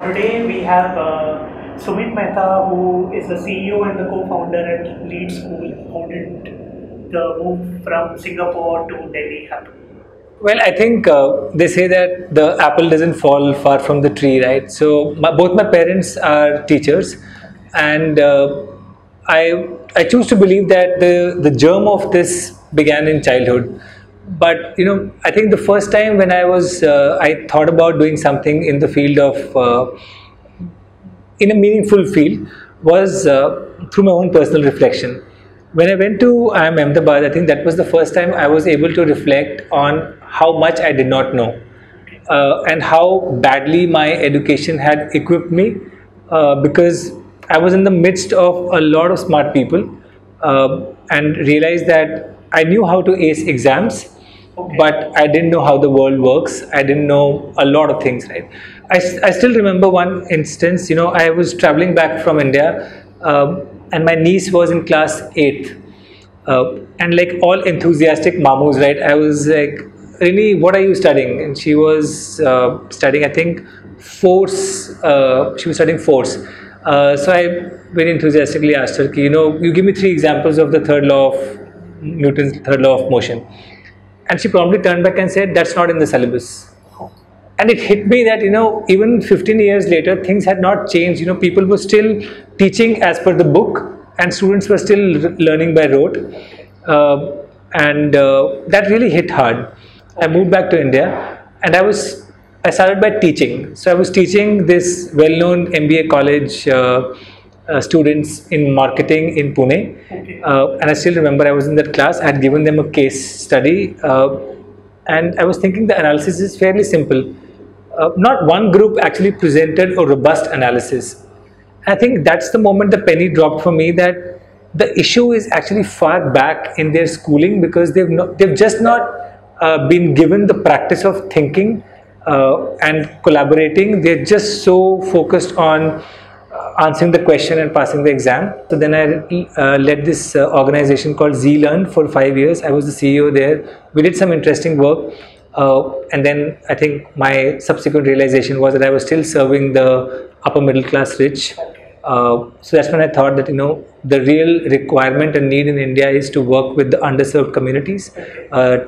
Today we have Sumeet Mehta, who is the CEO and the co-founder at LEAD Schoo, how did the move from Singapore to Delhi happen? Well, I think they say that the apple doesn't fall far from the tree, right? So both my parents are teachers, and I choose to believe that the germ of this began in childhood. But I think the first time when I thought about doing something in the field of in a meaningful field was through my own personal reflection. When I went to IIM Ahmedabad, I think that was the first time I was able to reflect on how much I did not know and how badly my education had equipped me because I was in the midst of a lot of smart people and realized that I knew how to ace exams. Okay. But I didn't know how the world works. I didn't know a lot of things, right? I still remember one instance, I was traveling back from India and my niece was in class 8th. And like all enthusiastic mamus, right? I was like, really, what are you studying? And she was studying, I think, force. She was studying force. So I very enthusiastically asked her, you give me 3 examples of the Newton's third law of motion. And she promptly turned back and said, that's not in the syllabus. And it hit me that, even 15 years later, things had not changed. People were still teaching as per the book and students were still learning by rote. And that really hit hard. I moved back to India and I started by teaching. So I was teaching this well-known MBA college students in marketing in Pune. Okay. And I still remember I was in that class. I had given them a case study and I was thinking the analysis is fairly simple. Not one group actually presented a robust analysis. I think that's the moment the penny dropped for me that the issue is actually far back in their schooling because they've just not been given the practice of thinking and collaborating. They're just so focused on answering the question and passing the exam. So then I led this organization called Z-Learn for 5 years. I was the CEO there. We did some interesting work. And then I think my subsequent realization was that I was still serving the upper middle class rich. So that's when I thought that, the real requirement and need in India is to work with the underserved communities,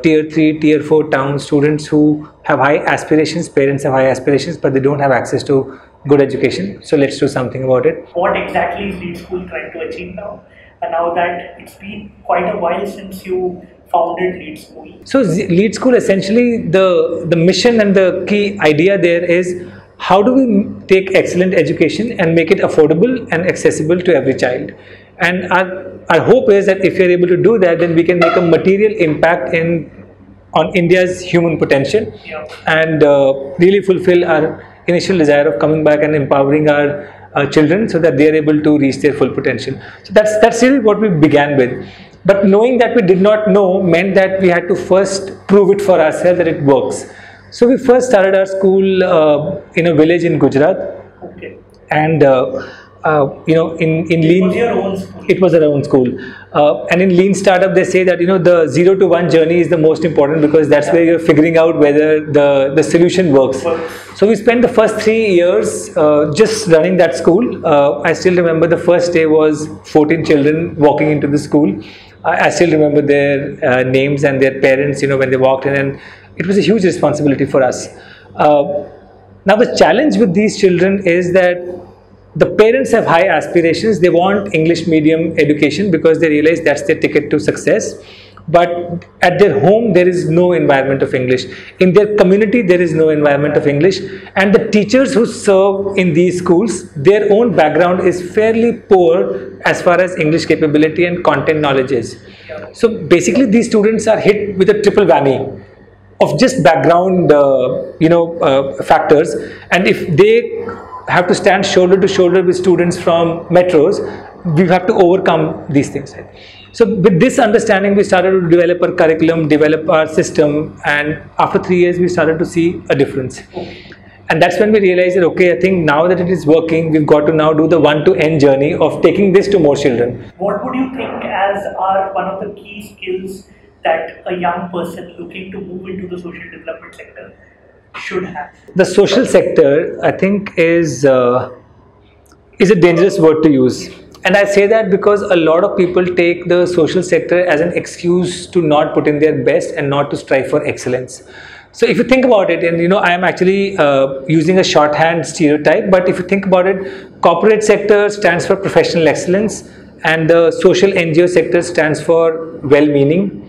tier 3, tier 4 town students who have high aspirations, parents have high aspirations, but they don't have access to good education. So let's do something about it. What exactly is LEAD Schoo trying to achieve now? And now that it's been quite a while since you founded LEAD Schoo. So LEAD Schoo, essentially the mission and the key idea there is how do we take excellent education and make it affordable and accessible to every child. And our hope is that if we are able to do that, then we can make a material impact on India's human potential. Yeah. And really fulfill our initial desire of coming back and empowering our children so that they are able to reach their full potential. So that's really what we began with. But knowing that we did not know meant that we had to first prove it for ourselves that it works. So we first started our school in a village in Gujarat. Okay. And in lean, it was our own school. And in lean startup, they say that the 0 to 1 journey is the most important because that's where you're figuring out whether the solution works. So we spent the first 3 years just running that school. I still remember the first day was 14 children walking into the school. I still remember their names and their parents, when they walked in, and it was a huge responsibility for us. Now the challenge with these children is that the parents have high aspirations. They want English medium education because they realize that's their ticket to success. But at their home, there is no environment of English. In their community, there is no environment of English. And the teachers who serve in these schools, their own background is fairly poor as far as English capability and content knowledge is. So basically, these students are hit with a triple whammy. of just background, factors, and if they have to stand shoulder to shoulder with students from metros, we have to overcome these things. Right? So with this understanding, we started to develop our curriculum, develop our system, and after 3 years, we started to see a difference. And that's when we realized that, okay, I think now that it is working, we've got to now do the 1 to N journey of taking this to more children. What would you think as are one of the key skills that a young person looking to move into the social development sector should have? The social sector, I think, is a dangerous word to use. And I say that because a lot of people take the social sector as an excuse to not put in their best and not to strive for excellence. So if you think about it, and I am actually using a shorthand stereotype, but if you think about it, corporate sector stands for professional excellence and the social NGO sector stands for well-meaning.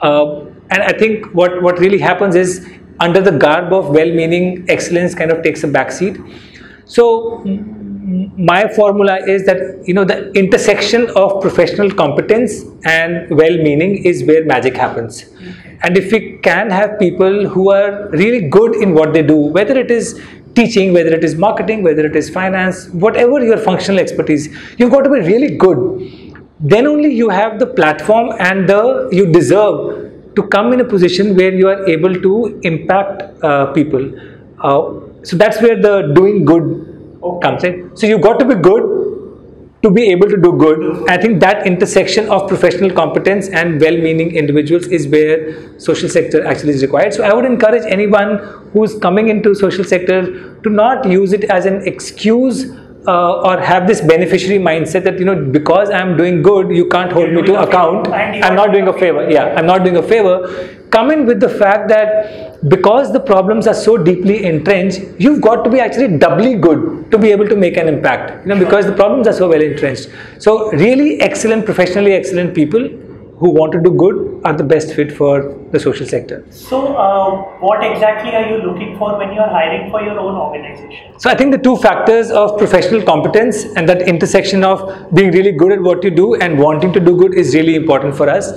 And I think what really happens is, under the garb of well-meaning, excellence kind of takes a backseat. So my formula is that the intersection of professional competence and well-meaning is where magic happens. And if we can have people who are really good in what they do, whether it is teaching, whether it is marketing, whether it is finance, whatever your functional expertise, you've got to be really good. Then only you have the platform and you deserve to come in a position where you are able to impact people. So that's where the doing good comes in. So you've got to be good to be able to do good. I think that intersection of professional competence and well-meaning individuals is where social sector actually is required. So I would encourage anyone who's coming into social sector to not use it as an excuse or have this beneficiary mindset that because I'm doing good, you can't hold me to account. I'm not doing a favor. Yeah, I'm not doing a favor. Come in with the fact that because the problems are so deeply entrenched, you've got to be actually doubly good to be able to make an impact. Because the problems are so well entrenched. So really excellent, professionally excellent people who want to do good are the best fit for the social sector. So what exactly are you looking for when you are hiring for your own organization? So I think the two factors of professional competence and that intersection of being really good at what you do and wanting to do good is really important for us.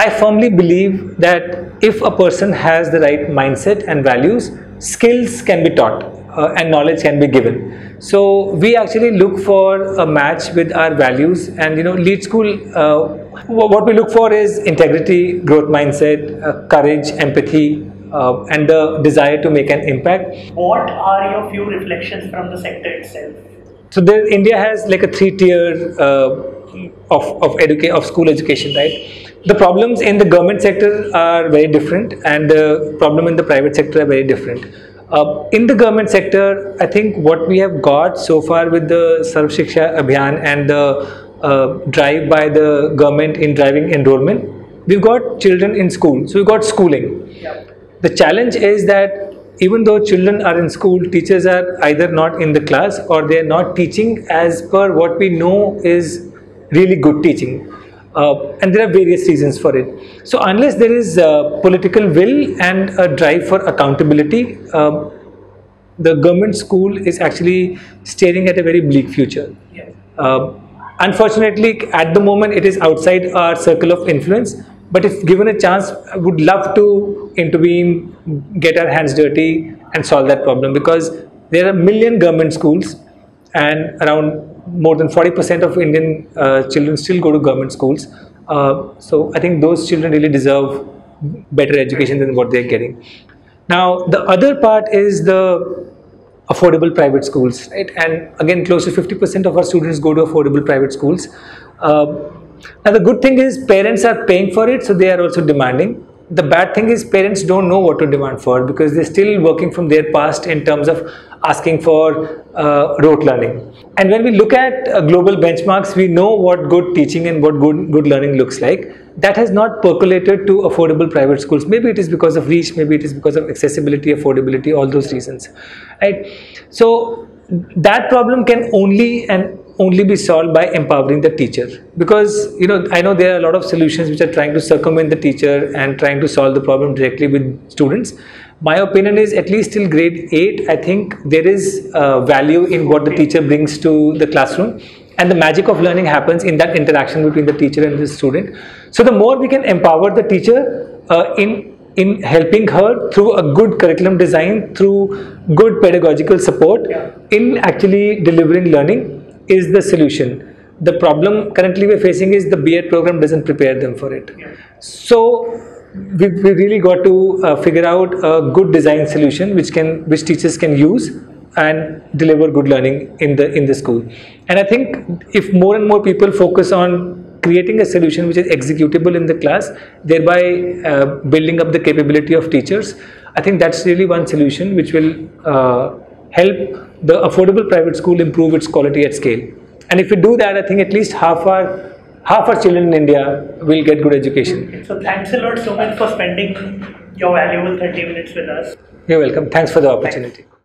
I firmly believe that if a person has the right mindset and values, skills can be taught and knowledge can be given. So we actually look for a match with our values, and LEAD School, what we look for is integrity, growth mindset, courage, empathy, and the desire to make an impact. What are your few reflections from the sector itself? So India has like a 3-tier of school education, right? The problems in the government sector are very different, and the problem in the private sector are very different. In the government sector, I think what we have got so far with the Sarv Shiksha Abhiyan and the drive by the government in driving enrollment, we've got children in school, so we've got schooling. Yeah. The challenge is that even though children are in school, teachers are either not in the class or they are not teaching as per what we know is really good teaching. And there are various reasons for it. So unless there is political will and a drive for accountability, the government school is actually staring at a very bleak future. Yes. Unfortunately, at the moment, it is outside our circle of influence. But if given a chance, I would love to intervene, get our hands dirty and solve that problem, because there are 1 million government schools and around more than 40% of Indian children still go to government schools. So I think those children really deserve better education than what they're getting. Now, the other part is the affordable private schools, right? And again, close to 50% of our students go to affordable private schools. Now, the good thing is parents are paying for it, so they are also demanding. The bad thing is parents don't know what to demand for, because they're still working from their past in terms of asking for rote learning. And when we look at global benchmarks, we know what good teaching and what good learning looks like. That has not percolated to affordable private schools. Maybe it is because of reach, maybe it is because of accessibility, affordability, all those reasons, right? So that problem can only be solved by empowering the teacher, because I know there are a lot of solutions which are trying to circumvent the teacher and trying to solve the problem directly with students. My opinion is, at least till grade 8, I think there is value in what the teacher brings to the classroom, and the magic of learning happens in that interaction between the teacher and the student. So the more we can empower the teacher in helping her through a good curriculum design, through good pedagogical support, in actually delivering learning, is the solution. The problem currently we're facing is the B.Ed program doesn't prepare them for it. So we really got to figure out a good design solution which teachers can use and deliver good learning in the school. And I think if more and more people focus on creating a solution which is executable in the class, thereby building up the capability of teachers, I think that's really one solution which will help the affordable private school improve its quality at scale. And if we do that, I think at least half our children in India will get good education. So thanks a lot, Sumit, for spending your valuable 30 minutes with us. You're welcome. Thanks for the opportunity. Thanks.